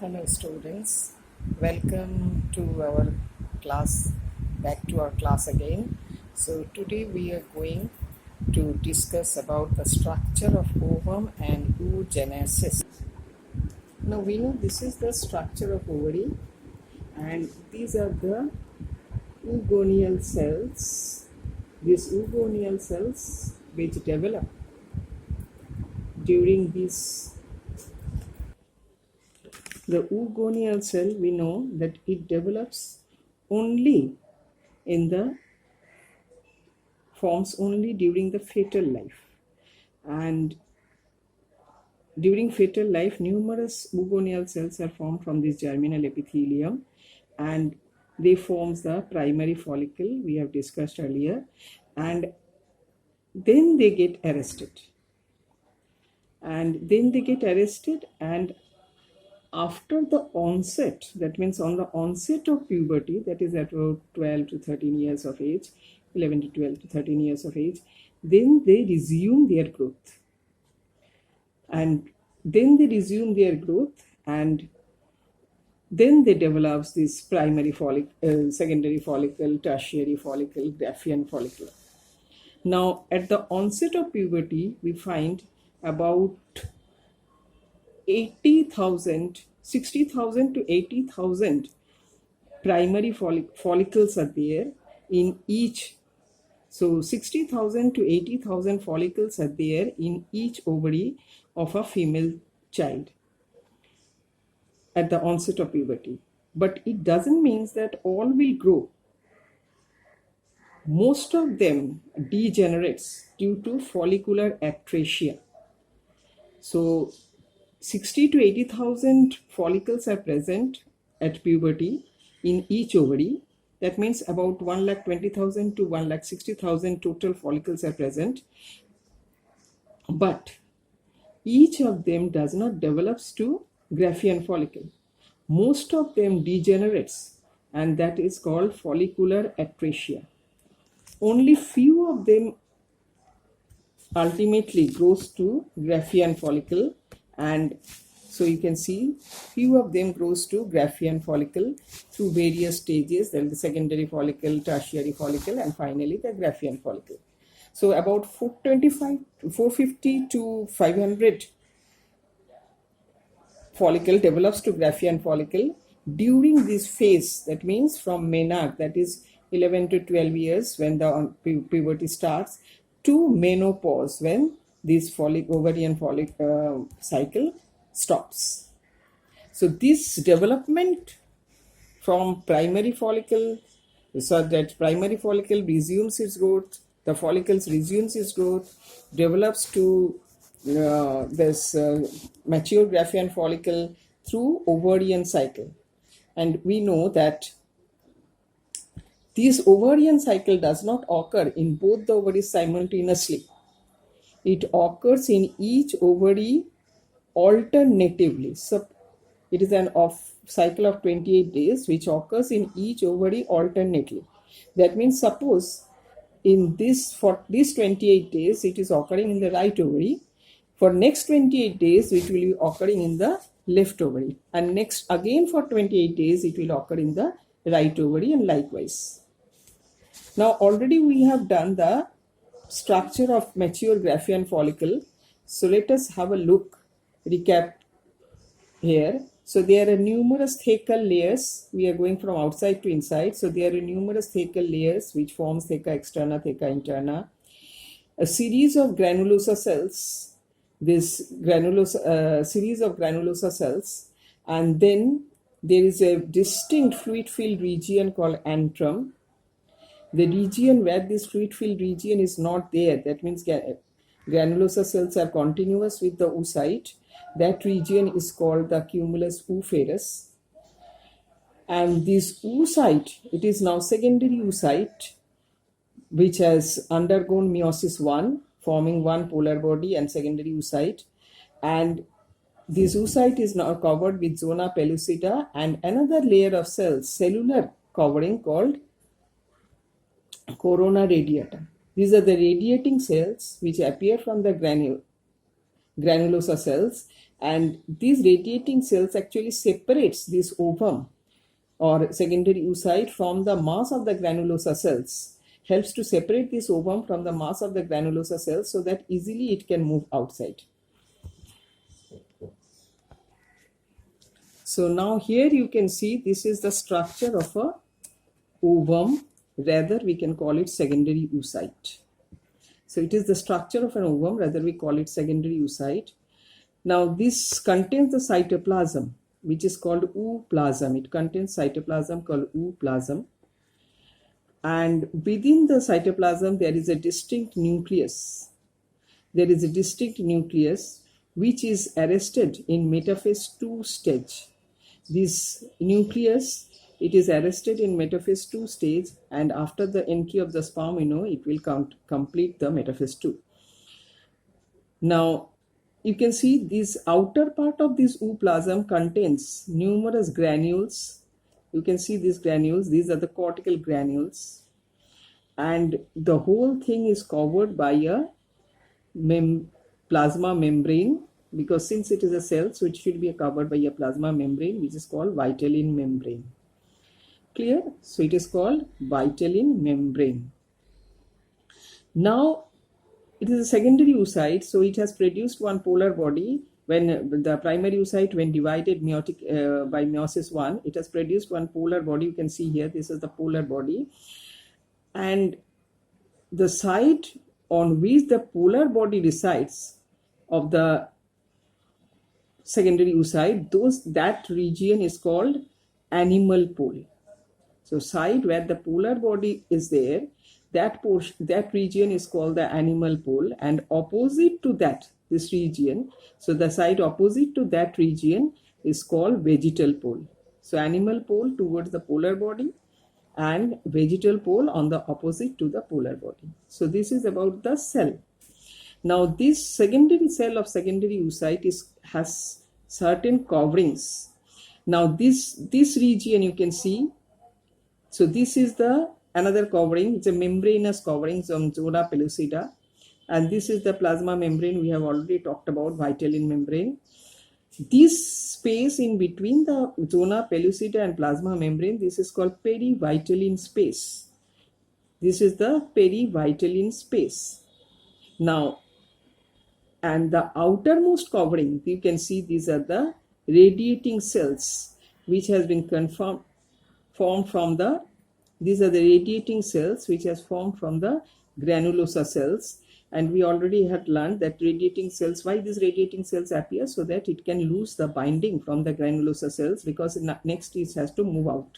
Hello students, welcome to our class, back to our class again. So today we are going to discuss about the structure of ovum and oogenesis. Now we know this is the structure of ovary and these are the oogonial cells. These oogonial cells which develop during this. The oogonial cell, we know that it develops only forms only during the fetal life. And during fetal life, numerous oogonial cells are formed from this germinal epithelium and they forms the primary follicle we have discussed earlier, and then they get arrested. And after the onset, that means on the onset of puberty, that is at about 12 to 13 years of age, 11 to 12 to 13 years of age, then they resume their growth. And then they develop this primary follicle, secondary follicle, tertiary follicle, Graafian follicle. Now, at the onset of puberty, we find about 60,000 to 80,000 primary follicles are there in each. So 60,000 to 80,000 follicles are there in each ovary of a female child at the onset of puberty. But it doesn't mean that all will grow. Most of them degenerates due to follicular atresia. So 60 to 80,000 follicles are present at puberty in each ovary. That means about 1,20,000 to 1,60,000 total follicles are present. But each of them does not develop to Graafian follicle. Most of them degenerates, and that is called follicular atresia. Only few of them ultimately grows to Graafian follicle, and so you can see few of them grows to Graafian follicle through various stages. Then the secondary follicle, tertiary follicle, and finally the Graafian follicle. So about 450 to 500 follicle develops to Graafian follicle during this phase. That means from menarche, that is 11 to 12 years when the puberty starts, to menopause when this ovarian follicle cycle stops. So this development from primary follicle, so that primary follicle resumes its growth, the follicles resumes its growth, develops to this mature Graafian follicle through ovarian cycle. And we know that this ovarian cycle does not occur in both the ovaries simultaneously. It occurs in each ovary alternatively. So it is an cycle of 28 days which occurs in each ovary alternately. That means suppose for these 28 days it is occurring in the right ovary. For next 28 days it will be occurring in the left ovary, and next again for 28 days it will occur in the right ovary, and likewise. Now already we have done the structure of mature Graafian follicle. So let us have a recap here. So there are numerous thecal layers. We are going from outside to inside. So there are numerous thecal layers which forms theca externa, theca interna. A series of granulosa cells. This series of granulosa cells, and then there is a distinct fluid-filled region called antrum. The region where this fluid-filled region is not there, that means granulosa cells are continuous with the oocyte. That region is called the cumulus oophorus. And this oocyte, it is now secondary oocyte, which has undergone meiosis 1, forming one polar body and secondary oocyte. And this oocyte is now covered with zona pellucida and another layer of cells, cellular covering, called corona radiata. These are the radiating cells which appear from the granulosa cells, And these radiating cells actually separates this ovum or secondary oocyte from the mass of the granulosa cells, helps to separate this ovum from the mass of the granulosa cells so that easily it can move outside. So now here you can see this is the structure of a ovum, rather we can call it secondary oocyte. So it is the structure of an ovum, rather we call it secondary oocyte. Now this contains the cytoplasm, which is called ooplasm. It contains cytoplasm called ooplasm. And within the cytoplasm there is a distinct nucleus. There is a distinct nucleus which is arrested in metaphase 2 stage. This nucleus, it is arrested in metaphase 2 stage, and after the entry of the sperm, it will complete the metaphase 2. Now, you can see this outer part of this ooplasm contains numerous granules. You can see these granules. These are the cortical granules. And the whole thing is covered by a plasma membrane, because since it is a cell, so it should be covered by a plasma membrane, which is called Vitelline membrane. Clear? So it is called Vitelline membrane. Now, it is a secondary oocyte, so it has produced one polar body. When the primary oocyte, when divided by meiosis 1, it has produced one polar body. You can see here, this is the polar body. And the site on which the polar body resides of the secondary oocyte, that region is called animal pole. So site where the polar body is there, that region is called the animal pole, and opposite to that, this region, so the site opposite to that region is called vegetal pole. So animal pole towards the polar body and vegetal pole on the opposite to the polar body. So this is about the cell. Now this secondary cell of secondary oocyte has certain coverings. Now this region you can see, so this is the another covering. It's a membranous covering on zona pellucida, and this is the plasma membrane we have already talked about, Vitelline membrane. This space in between the zona pellucida and plasma membrane, this is called perivitelline space. This is the perivitelline space. Now, and the outermost covering, you can see these are the radiating cells which has been formed from the, these are the radiating cells which has formed from the granulosa cells. And we already had learned that radiating cells, why these radiating cells appear, so that it can lose the binding from the granulosa cells, because next it has to move out.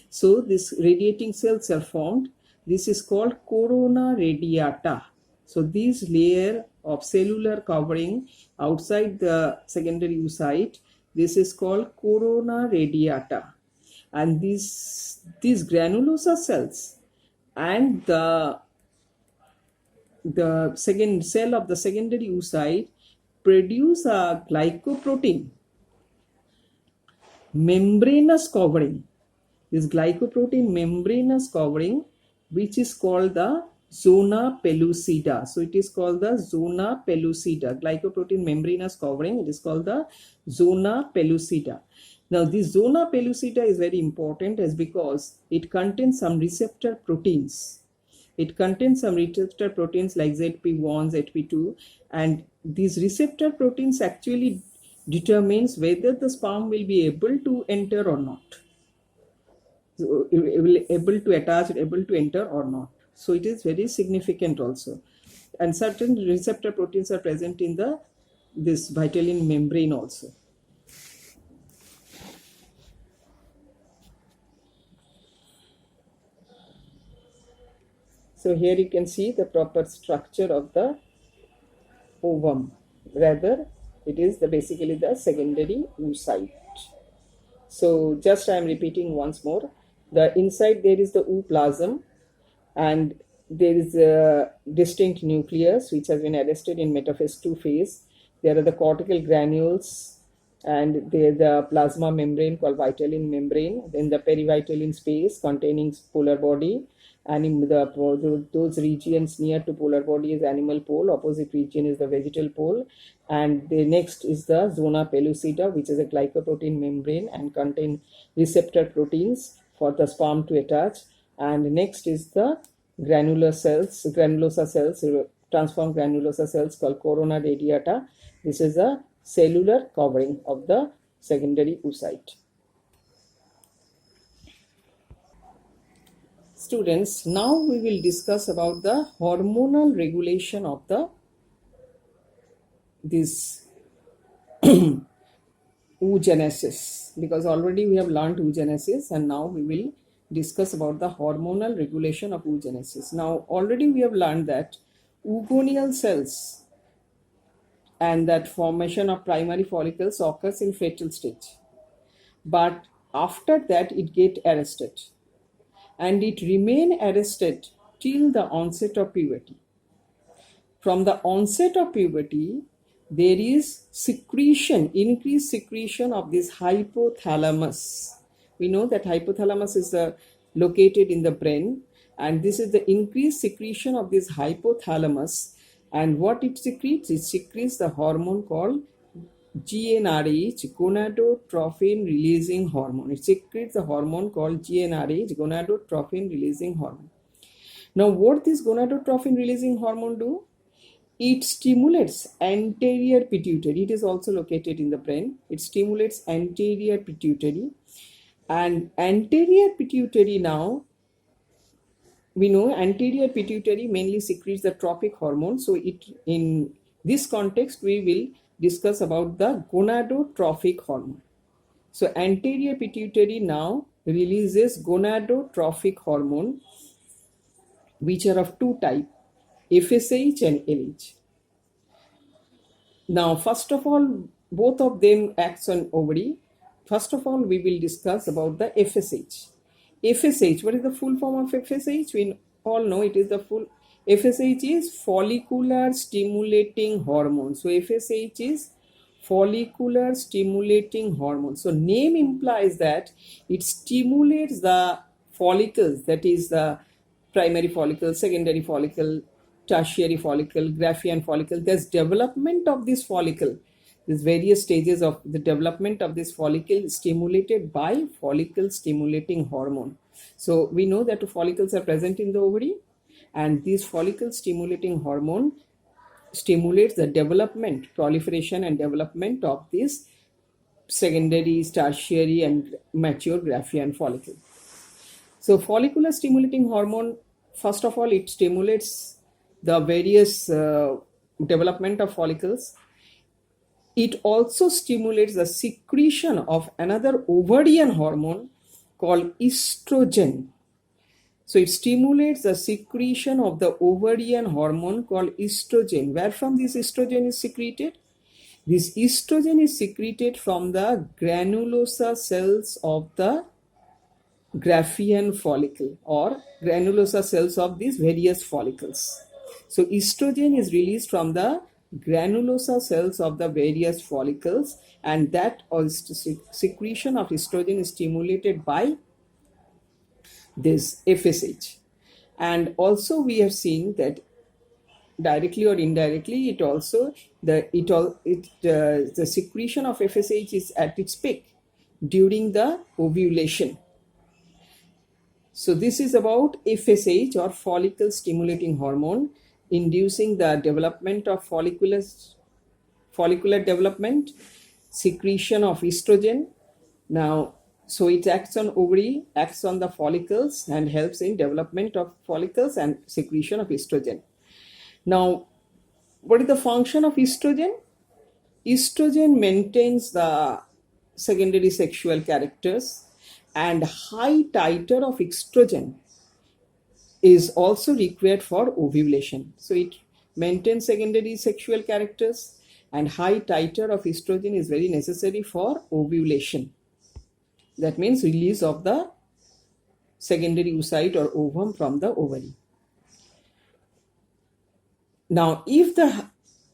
So these radiating cells are formed. This is called corona radiata. So this layer of cellular covering outside the secondary oocyte, this is called corona radiata. And these granulosa cells and the second cell of the secondary oocyte produce a glycoprotein membranous covering. This glycoprotein membranous covering, which is called the zona pellucida. So it is called the zona pellucida. Glycoprotein membranous covering, it is called the zona pellucida. Now this zona pellucida is very important, as because it contains some receptor proteins. It contains some receptor proteins like ZP1, ZP2, and these receptor proteins actually determines whether the sperm will be able to enter or not. So it will able to attach, able to enter or not. So it is very significant also. And certain receptor proteins are present in this Vitelline membrane also. So here you can see the proper structure of the ovum. Rather, it is basically the secondary oocyte. So just I am repeating once more. The inside there is the ooplasm, and there is a distinct nucleus which has been arrested in metaphase 2 phase. There are the cortical granules, and there the plasma membrane called Vitelline membrane, then the perivitelline space containing polar body, those regions near to polar body is animal pole, opposite region is the vegetal pole, and the next is the zona pellucida, which is a glycoprotein membrane and contain receptor proteins for the sperm to attach. And next is the granulosa cells, transformed granulosa cells called corona radiata. This is a cellular covering of the secondary oocyte. Students, now we will discuss about the hormonal regulation of this oogenesis, because already we have learned oogenesis and now we will discuss about the hormonal regulation of oogenesis. Now already we have learned that oogonial cells and that formation of primary follicles occurs in fetal stage, but after that it get arrested and it remain arrested till the onset of puberty. From the onset of puberty, there is secretion, increased secretion of this hypothalamus. We know that hypothalamus is located in the brain, and this is the increased secretion of this hypothalamus. And what it secretes? It secretes the hormone called GnRH, gonadotrophin releasing hormone. It secretes the hormone called GnRH, gonadotrophin releasing hormone. Now, what this gonadotrophin releasing hormone do? It stimulates anterior pituitary. It is also located in the brain. It stimulates anterior pituitary, and anterior pituitary, now we know anterior pituitary mainly secretes the trophic hormone. So in this context we will discuss about the gonadotrophic hormone. So anterior pituitary now releases gonadotrophic hormone, which are of two types, FSH and LH. Now, first of all, both of them acts on ovary. First of all, we will discuss about the FSH. FSH, what is the full form of FSH? We all know it is the full. FSH is follicular stimulating hormone. So FSH is follicular stimulating hormone. So name implies that it stimulates the follicles, that is the primary follicle, secondary follicle, tertiary follicle, Graafian follicle. There's development of this follicle. There's various stages of the development of this follicle stimulated by follicle stimulating hormone. So we know that follicles are present in the ovary, and this follicle stimulating hormone stimulates the development, proliferation and development of this secondary, tertiary and mature Graafian follicle. So follicular stimulating hormone, first of all, it stimulates the various development of follicles. It also stimulates the secretion of another ovarian hormone called estrogen. So it stimulates the secretion of the ovarian hormone called estrogen. Where from this estrogen is secreted? This estrogen is secreted from the granulosa cells of the Graafian follicle or granulosa cells of these various follicles. So estrogen is released from the granulosa cells of the various follicles, and that secretion of estrogen is stimulated by this FSH. And also we have seen that directly or indirectly, it also the secretion of FSH is at its peak during the ovulation. So this is about FSH, or follicle stimulating hormone, inducing the development of follicular development, secretion of estrogen. Now, so it acts on ovary, acts on the follicles, and helps in development of follicles and secretion of estrogen. Now, what is the function of estrogen? Estrogen maintains the secondary sexual characters, and high titer of estrogen is also required for ovulation. So it maintains secondary sexual characters, and high titer of estrogen is very necessary for ovulation. That means release of the secondary oocyte or ovum from the ovary. Now, if the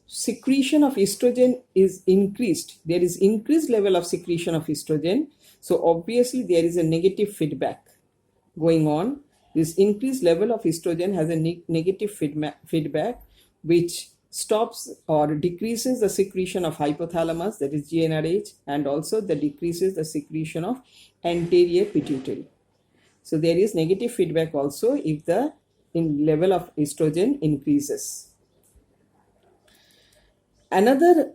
secretion of estrogen is increased, there is increased level of secretion of estrogen, so obviously there is a negative feedback going on This increased level of estrogen has a negative feedback which stops or decreases the secretion of hypothalamus, that is GnRH, and also that decreases the secretion of anterior pituitary. So there is negative feedback also if the level of estrogen increases. Another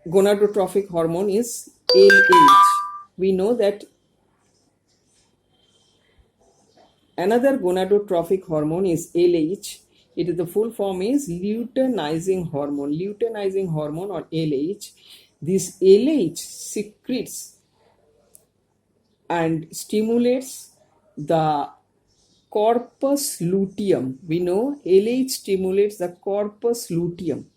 gonadotrophic hormone is LH. We know that another gonadotrophic hormone is LH. It is the full form is luteinizing hormone. Luteinizing hormone or LH. This LH secretes and stimulates the corpus luteum. We know LH stimulates the corpus luteum.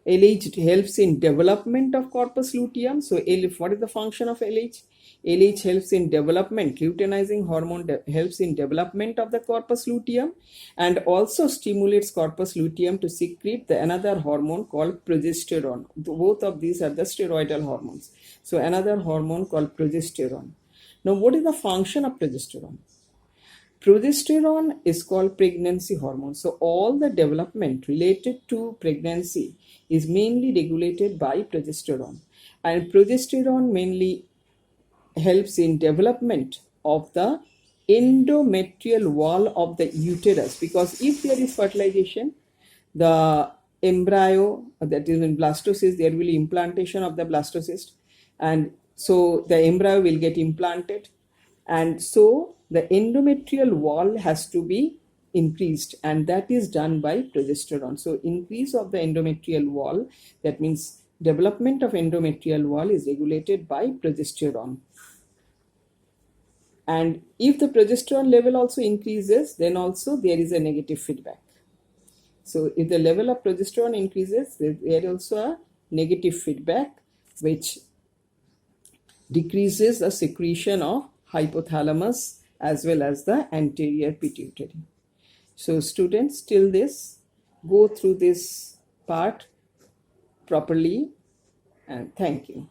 LH helps in development of corpus luteum. So what is the function of LH? LH helps in development. Luteinizing hormone helps in development of the corpus luteum and also stimulates corpus luteum to secrete another hormone called progesterone. Both of these are the steroidal hormones. So another hormone called progesterone. Now what is the function of progesterone? Progesterone is called pregnancy hormone. So all the development related to pregnancy is mainly regulated by progesterone. And progesterone mainly helps in development of the endometrial wall of the uterus, because if there is fertilization, the embryo, that is in blastocyst, there will be implantation of the blastocyst, and so the embryo will get implanted, and so the endometrial wall has to be increased, and that is done by progesterone. So increase of the endometrial wall, that means development of endometrial wall, is regulated by progesterone. And if the progesterone level also increases, then also there is a negative feedback. So if the level of progesterone increases, there is also a negative feedback which decreases the secretion of hypothalamus as well as the anterior pituitary. So students, till this, go through this part properly, and thank you.